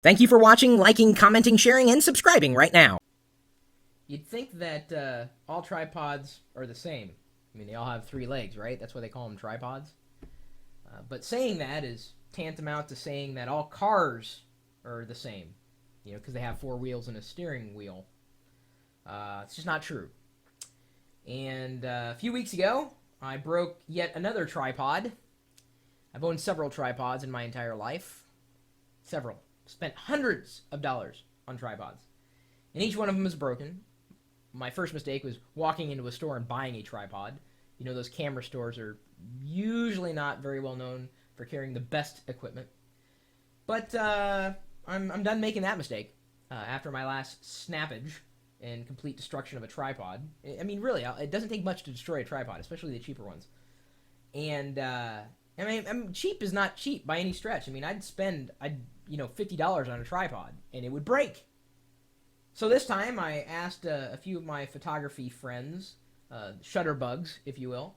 Thank you for watching, liking, commenting, sharing, and subscribing right now. You'd think that all tripods are the same. I mean, they all have 3 legs, right? That's why they call them tripods. But saying that is tantamount to saying that all cars are the same, because they have 4 wheels and a steering wheel. It's just not true. And a few weeks ago, I broke yet another tripod. I've owned several tripods in my entire life. Several. Spent hundreds of dollars on tripods. And each one of them is broken. My first mistake was walking into a store and buying a tripod. Those camera stores are usually not very well known for carrying the best equipment. But I'm done making that mistake after my last snappage and complete destruction of a tripod. I mean, really, it doesn't take much to destroy a tripod, especially the cheaper ones. And cheap is not cheap by any stretch. I mean, I'd spend $50 on a tripod, and it would break. So this time, I asked a few of my photography friends, shutterbugs, if you will,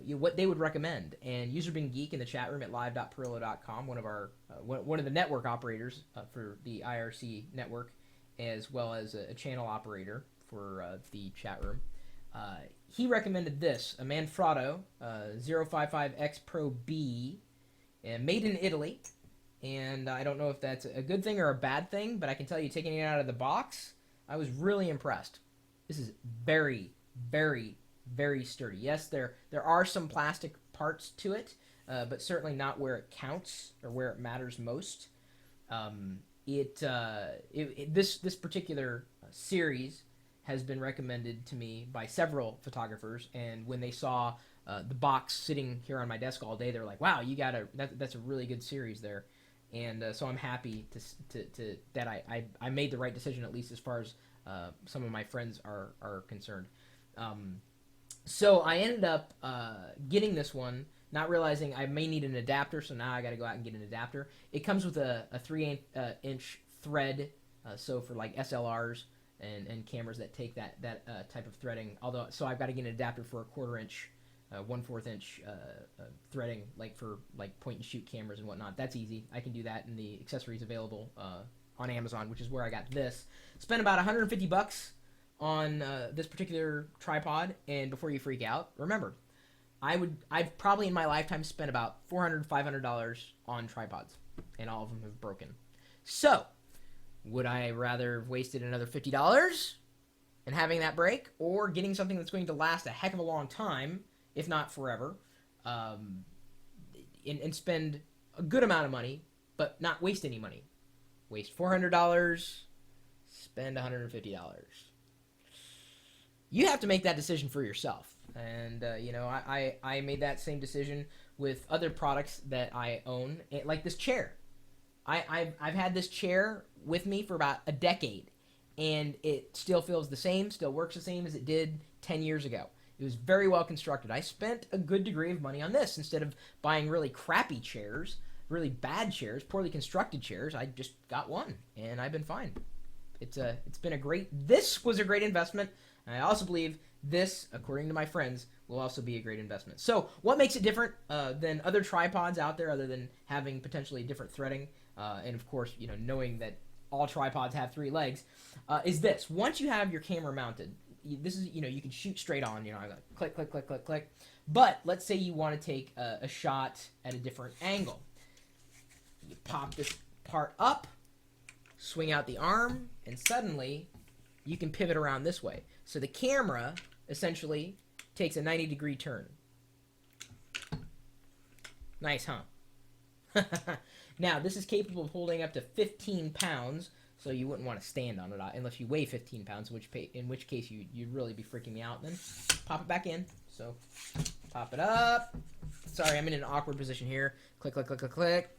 what they would recommend. And UserBeenGeek in the chat room at live.pirillo.com, one of the network operators for the IRC network, as well as a channel operator for the chat room, he recommended this, a Manfrotto 055X Pro B, made in Italy. And I don't know if that's a good thing or a bad thing, but I can tell you, taking it out of the box, I was really impressed. This is very, very, very sturdy. Yes, there are some plastic parts to it, but certainly not where it counts or where it matters most. This particular series has been recommended to me by several photographers, and when they saw the box sitting here on my desk all day, they were like, "Wow, that's a really good series there." And so I'm happy that I made the right decision, at least as far as some of my friends are concerned. So I ended up getting this one, not realizing I may need an adapter, so now I got to go out and get an adapter. It comes with a 3-inch thread, so for like SLRs and cameras that take that type of threading. So I've got to get an adapter for a 1/4-inch 1/4 inch threading, like for point and shoot cameras and whatnot. That's easy. I can do that, and the accessories available on Amazon, which is where I got this. Spent about $150 on this particular tripod, and before you freak out, remember, I've probably in my lifetime spent about $400-$500 on tripods, and all of them have broken. So, would I rather have wasted another $50 and having that break, or getting something that's going to last a heck of a long time, if not forever, and spend a good amount of money, but not waste any money? Waste $400, spend $150. You have to make that decision for yourself. And, I made that same decision with other products that I own, like this chair. I've had this chair with me for about a decade, and it still feels the same, still works the same as it did 10 years ago. It was very well constructed. I spent a good degree of money on this. Instead of buying really crappy chairs, really bad chairs, poorly constructed chairs, I just got one, and I've been fine. This was a great investment. And I also believe this, according to my friends, will also be a great investment. So what makes it different than other tripods out there, other than having potentially different threading, and of course, knowing that all tripods have 3 legs, is this. Once you have your camera mounted, this is, you can shoot straight on, I got click, click, click, click, click. But let's say you want to take a shot at a different angle. You pop this part up, swing out the arm, and suddenly you can pivot around this way. So the camera essentially takes a 90-degree turn. Nice, huh? Now, this is capable of holding up to 15 pounds, so you wouldn't want to stand on it unless you weigh 15 pounds, in which case you'd really be freaking me out. Then pop it back in. So pop it up. Sorry, I'm in an awkward position here. Click, click, click, click, click.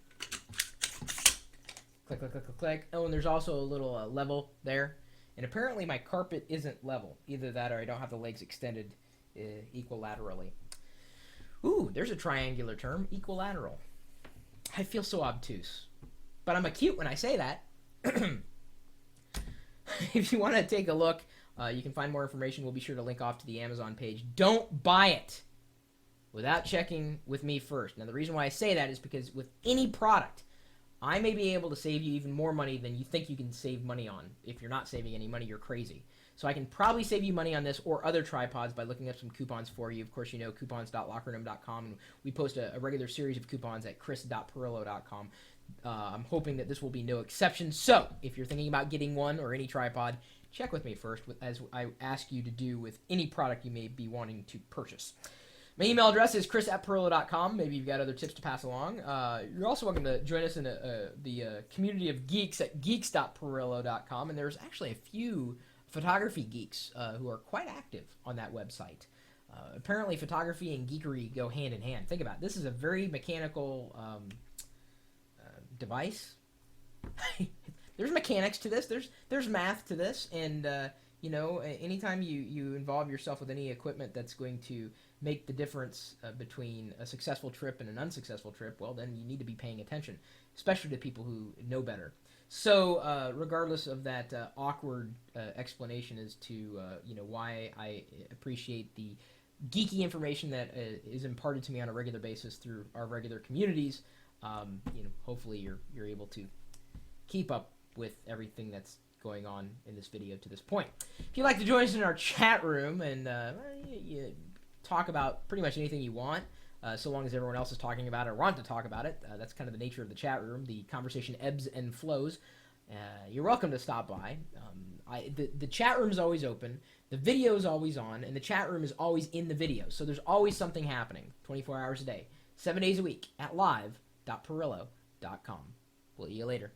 Click, click, click, click, click. Oh, and there's also a little level there. And apparently my carpet isn't level. Either that or I don't have the legs extended equilaterally. Ooh, there's a triangular term, equilateral. I feel so obtuse. But I'm acute when I say that. If you want to take a look, you can find more information. We'll be sure to link off to the Amazon page. Don't buy it without checking with me first. Now, the reason why I say that is because with any product, I may be able to save you even more money than you think you can save money on. If you're not saving any money, you're crazy. So I can probably save you money on this or other tripods by looking up some coupons for you. Of course, you know coupons.lockerroom.com, and we post a regular series of coupons at chris.perillo.com. I'm hoping that this will be no exception. So if you're thinking about getting one or any tripod, check with me first, as I ask you to do with any product you may be wanting to purchase. My email address is chris@perillo.com. Maybe you've got other tips to pass along. You're also welcome to join us in the community of geeks at geeks.perillo.com. And there's actually a few photography geeks who are quite active on that website. Apparently, photography and geekery go hand in hand. Think about it. This is a very mechanical device. There's mechanics to this. There's math to this. And, anytime you involve yourself with any equipment that's going to make the difference between a successful trip and an unsuccessful trip, well, then you need to be paying attention, especially to people who know better. So, regardless of that awkward explanation as to why I appreciate the geeky information that is imparted to me on a regular basis through our regular communities, hopefully you're able to keep up with everything that's going on in this video to this point. If you'd like to join us in our chat room and you talk about pretty much anything you want, so long as everyone else is talking about it or want to talk about it, that's kind of the nature of the chat room. The conversation ebbs and flows. You're welcome to stop by. The chat room is always open, the video is always on, and the chat room is always in the video. So there's always something happening 24 hours a day, 7 days a week at live.perillo.com. We'll see you later.